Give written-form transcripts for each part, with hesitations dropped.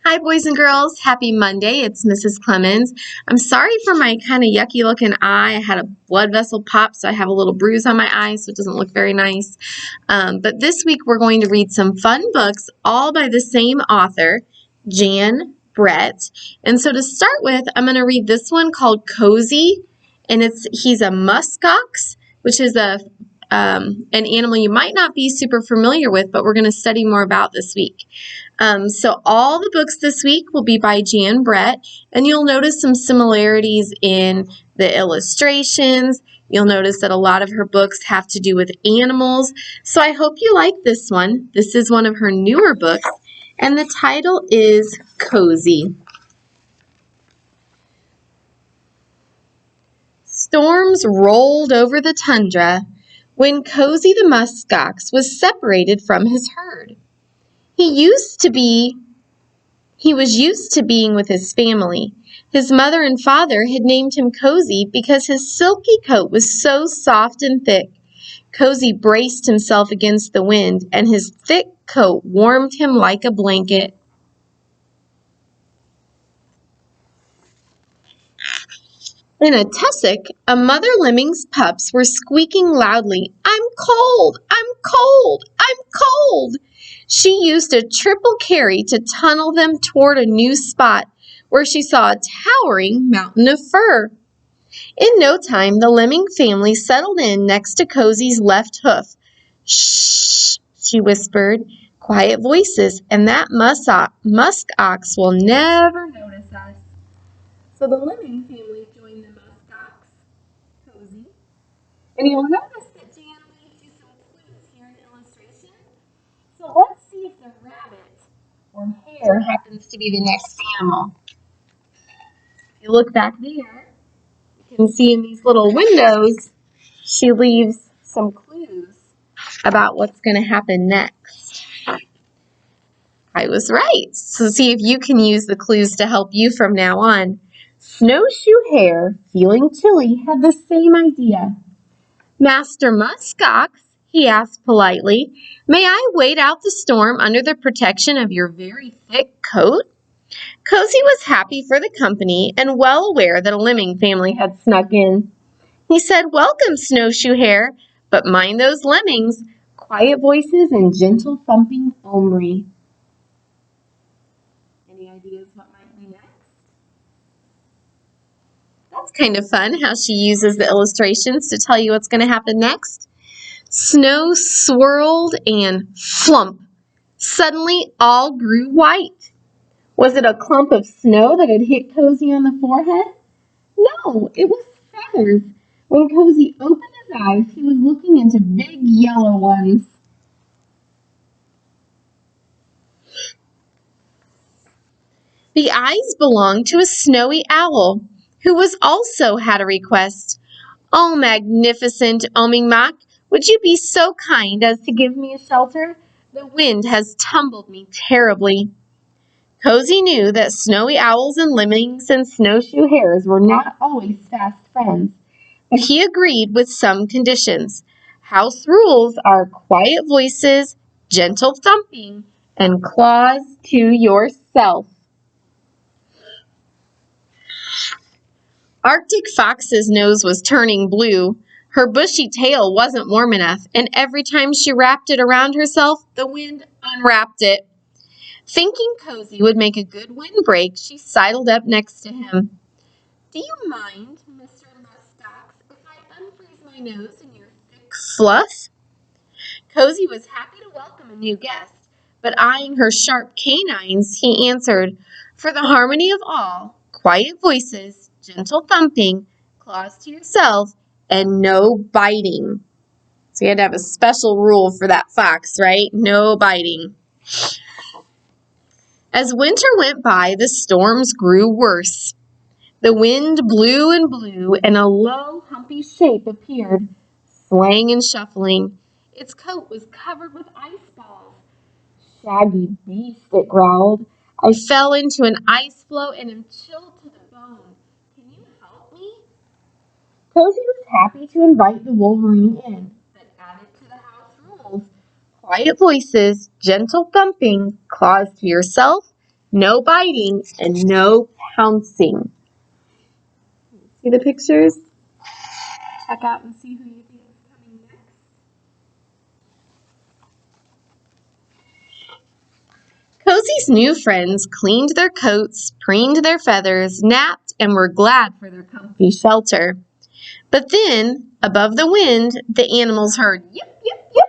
Hi, boys and girls. Happy Monday. It's Mrs. Clemens. I'm sorry for my kind of yucky looking eye. I had a blood vessel pop, so I have a little bruise on my eye, so it doesn't look very nice. But this week we're going to read some fun books, all by the same author, Jan Brett. And so to start with, I'm going to read this one called Cozy, and he's a muskox, which is an animal you might not be super familiar with, but we're going to study more about this week. So all the books this week will be by Jan Brett, and you'll notice some similarities in the illustrations. You'll notice that a lot of her books have to do with animals. So I hope you like this one. This is one of her newer books, and the title is Cozy. Storms rolled over the tundra when Cozy the muskox was separated from his herd. He was used to being with his family. His mother and father had named him Cozy because his silky coat was so soft and thick. Cozy braced himself against the wind, and his thick coat warmed him like a blanket. In a tussock, a mother lemming's pups were squeaking loudly, "I'm cold! I'm cold! I'm cold!" She used a triple carry to tunnel them toward a new spot where she saw a towering mountain of fur. In no time, the lemming family settled in next to Cozy's left hoof. "Shh," she whispered, "quiet voices, and that musk ox will never notice us." So the lemming family joined the musk ox, Cozy, and you'll notice that Jan leaves you some clues here in the illustration. So let's see if the rabbit or hare happens to be the next animal. If you look back there, you can see in these little windows, she leaves some clues about what's going to happen next. I was right. So see if you can use the clues to help you from now on. Snowshoe Hare, feeling chilly, had the same idea. "Master Muskox," he asked politely, "may I wait out the storm under the protection of your very thick coat?" Cozy was happy for the company and well aware that a lemming family had snuck in. He said, "Welcome, Snowshoe Hare, but mind those lemmings, quiet voices and gentle thumping only." Any ideas what might be next? That's kind of fun how she uses the illustrations to tell you what's going to happen next. Snow swirled and flump. Suddenly all grew white. Was it a clump of snow that had hit Cozy on the forehead? No, it was feathers. When Cozy opened his eyes, he was looking into big yellow ones. The eyes belonged to a snowy owl, who also had a request. "Oh, magnificent Omingmak, would you be so kind as to give me a shelter? The wind has tumbled me terribly." Cozy knew that snowy owls and lemmings and snowshoe hares were not always fast friends, but he agreed with some conditions. House rules are quiet voices, gentle thumping, and claws to yourself. Arctic Fox's nose was turning blue. Her bushy tail wasn't warm enough, and every time she wrapped it around herself, the wind unwrapped it. Thinking Cozy would make a good windbreak, she sidled up next to him. "Do you mind, Mr. Muskox, if I unfreeze my nose in your thick fluff?" Cozy was happy to welcome a new guest, but eyeing her sharp canines, he answered, "For the harmony of all, quiet voices, gentle thumping, claws to yourself, and no biting." So you had to have a special rule for that fox, right? No biting. As winter went by, the storms grew worse. The wind blew and blew, and a low, humpy shape appeared, swaying and shuffling. Its coat was covered with ice balls. "Shaggy beast," it growled. "I fell into an ice floe and am chilled to the bone. Can you help me?" Cozy was happy to invite the wolverine in, but added to the house rules: quiet voices, gentle thumping, claws to yourself, no biting, and no pouncing. See the pictures? Check out and see who you think is coming next. Cozy's new friends cleaned their coats, preened their feathers, napped, and were glad for their comfy shelter. But then, above the wind, the animals heard yip, yip, yip.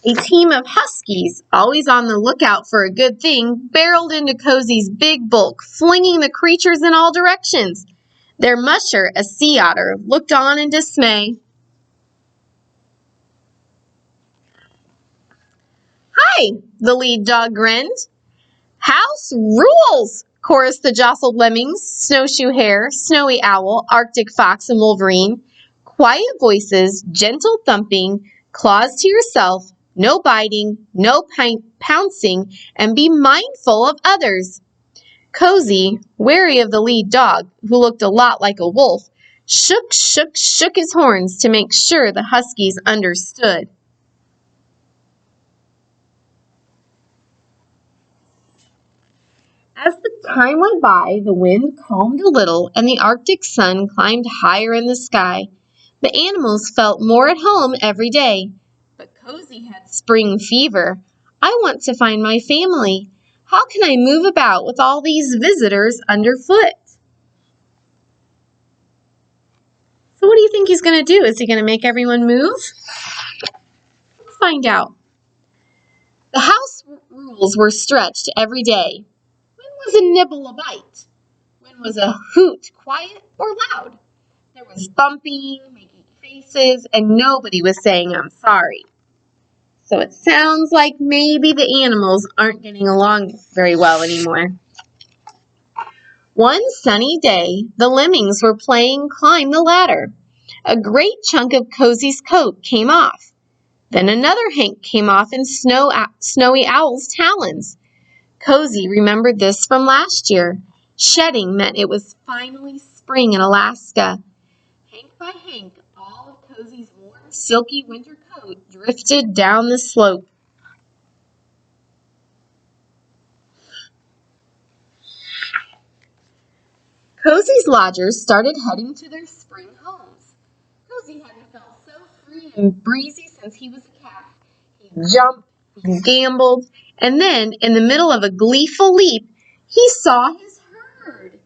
A team of huskies, always on the lookout for a good thing, barreled into Cozy's big bulk, flinging the creatures in all directions. Their musher, a sea otter, looked on in dismay. "Hi," the lead dog grinned. "House rules," chorused the jostled lemmings, Snowshoe Hare, Snowy Owl, Arctic Fox, and Wolverine. Quiet voices, gentle thumping, claws to yourself, no biting, no pouncing, and be mindful of others. Cozy, wary of the lead dog, who looked a lot like a wolf, shook his horns to make sure the huskies understood. As the time went by, the wind calmed a little and the Arctic sun climbed higher in the sky. The animals felt more at home every day. But Cozy had spring fever. "I want to find my family. How can I move about with all these visitors underfoot?" So what do you think he's going to do? Is he going to make everyone move? Let's find out. The house rules were stretched every day. When was a nibble a bite? When was a hoot quiet or loud? There was bumping, making faces, and nobody was saying "I'm sorry." So it sounds like maybe the animals aren't getting along very well anymore. One sunny day, the lemmings were playing climb the ladder. A great chunk of Cozy's coat came off. Then another hank came off in Snowy Owl's talons. Cozy remembered this from last year. Shedding meant it was finally spring in Alaska. Hank by hank, all of Cozy's warm, silky winter coat drifted down the slope. Cozy's lodgers started heading to their spring homes. Cozy hadn't felt so free and breezy since he was a calf. He jumped, he gambled, and then, in the middle of a gleeful leap, he saw his herd.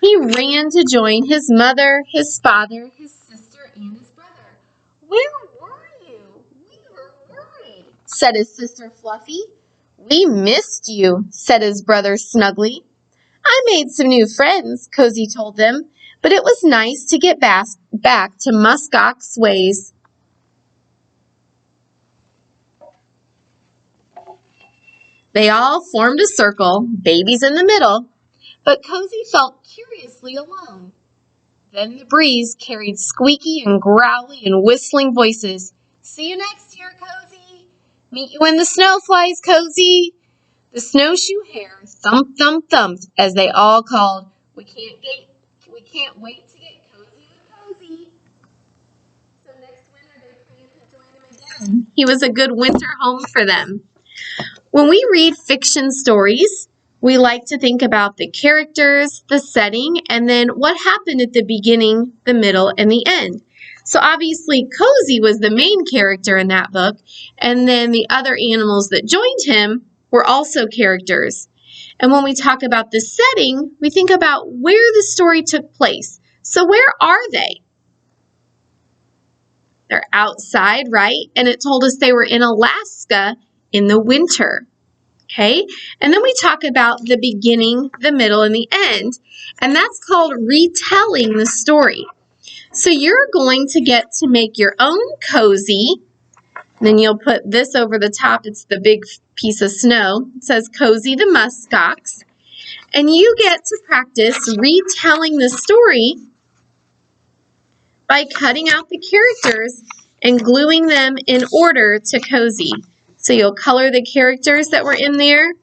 He ran to join his mother, his father, his sister, and his brother. "Where were you? We were worried," said his sister Fluffy. "We missed you," said his brother Snuggly. "I made some new friends," Cozy told them, "but it was nice to get back to muskox ways." They all formed a circle, babies in the middle, but Cozy felt curiously alone. Then the breeze carried squeaky and growly and whistling voices. "See you next year, Cozy. Meet you when the snow flies, Cozy." The Snowshoe Hare thumped, thumped, thumped as they all called, We can't wait to get cozy with Cozy." So next winter they plan to join him again. He was a good winter home for them. When we read fiction stories, we like to think about the characters, the setting, and then what happened at the beginning, the middle, and the end. So obviously Cozy was the main character in that book, and then the other animals that joined him were also characters. And when we talk about the setting, we think about where the story took place. So where are they? They're outside, right? And it told us they were in Alaska in the winter. Okay? And then we talk about the beginning, the middle, and the end. And that's called retelling the story. So you're going to get to make your own cozy. Then you'll put this over the top. It's the big piece of snow. It says Cozy the Muskox. And you get to practice retelling the story by cutting out the characters and gluing them in order to Cozy. So you'll color the characters that were in there.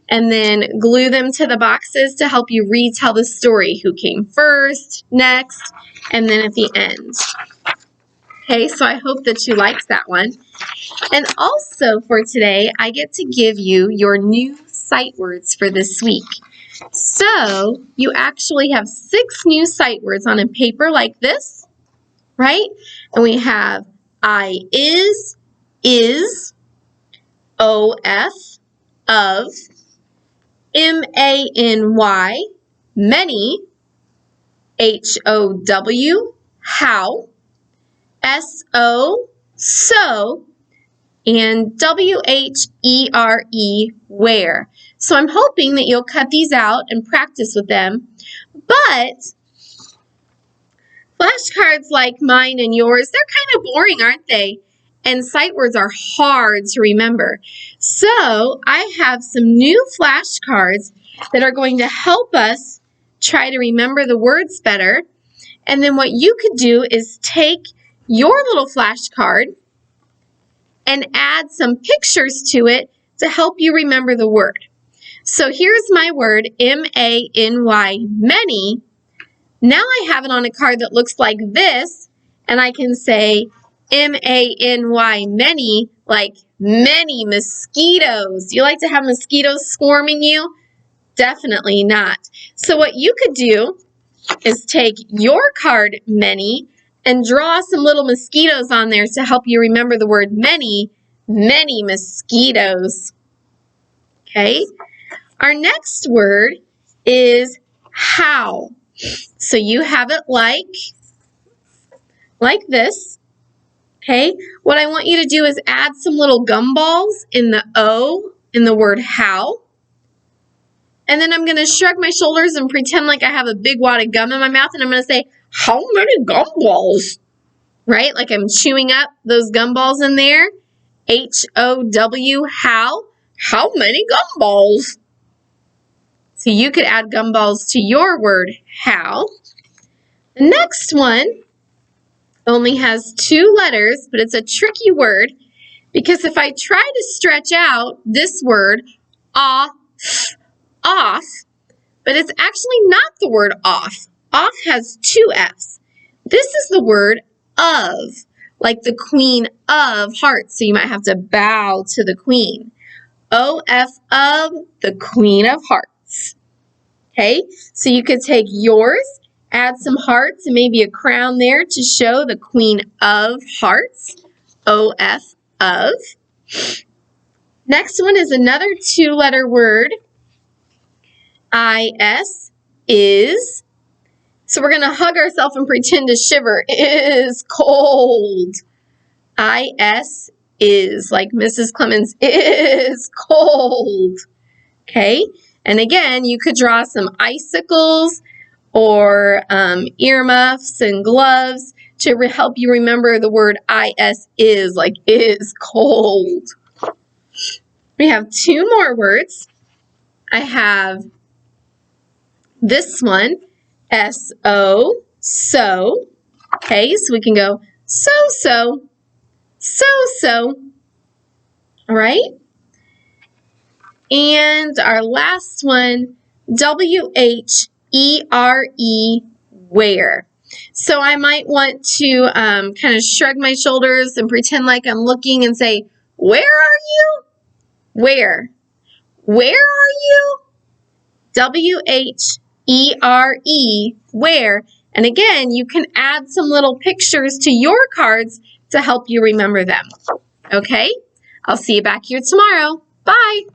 and then glue them to the boxes to help you retell the story. Who came first, next, and then at the end. Okay, so I hope that you liked that one. And also for today, I get to give you your new sight words for this week. So you actually have 6 new sight words on a paper like this, right? And we have I is, of, many, many, how, so, and where. So I'm hoping that you'll cut these out and practice with them. But flashcards like mine and yours, they're kind of boring, aren't they? And sight words are hard to remember. So I have some new flashcards that are going to help us try to remember the words better. And then what you could do is take your little flashcard and add some pictures to it to help you remember the word. So here's my word, M-A-N-Y, many. Now I have it on a card that looks like this, and I can say M-A-N-Y, many, like many mosquitoes. Do you like to have mosquitoes swarming you? Definitely not. So what you could do is take your card, many, and draw some little mosquitoes on there to help you remember the word many, many mosquitoes. Okay? Our next word is how. So you have it like this. Okay? What I want you to do is add some little gumballs in the O in the word how. And then I'm going to shrug my shoulders and pretend like I have a big wad of gum in my mouth, and I'm going to say, how many gumballs? Right? Like I'm chewing up those gumballs in there. H-O-W, how? How many gumballs? So you could add gumballs to your word, how. The next one only has 2 letters, but it's a tricky word because if I try to stretch out this word, off, but it's actually not the word off. Off has 2 F's. This is the word of, like the Queen of Hearts. So you might have to bow to the Queen. O-F of, the Queen of Hearts. Okay, so you could take yours, add some hearts and maybe a crown there to show the Queen of Hearts. O-F of. Next one is another 2-letter word. I-S, is. So we're going to hug ourselves and pretend to shiver. Is cold. I-S, is, like Mrs. Clemens, is cold. Okay, and again, you could draw some icicles or earmuffs and gloves to help you remember the word I-S, is, like is cold. We have 2 more words. I have this one, S-O, so. Okay, so we can go so. All right? And our last one, W-H-E-R-E, where. So I might want to kind of shrug my shoulders and pretend like I'm looking and say, where are you? Where? Where are you? W-H-E-R-E, where. And again, you can add some little pictures to your cards to help you remember them. Okay? I'll see you back here tomorrow. Bye.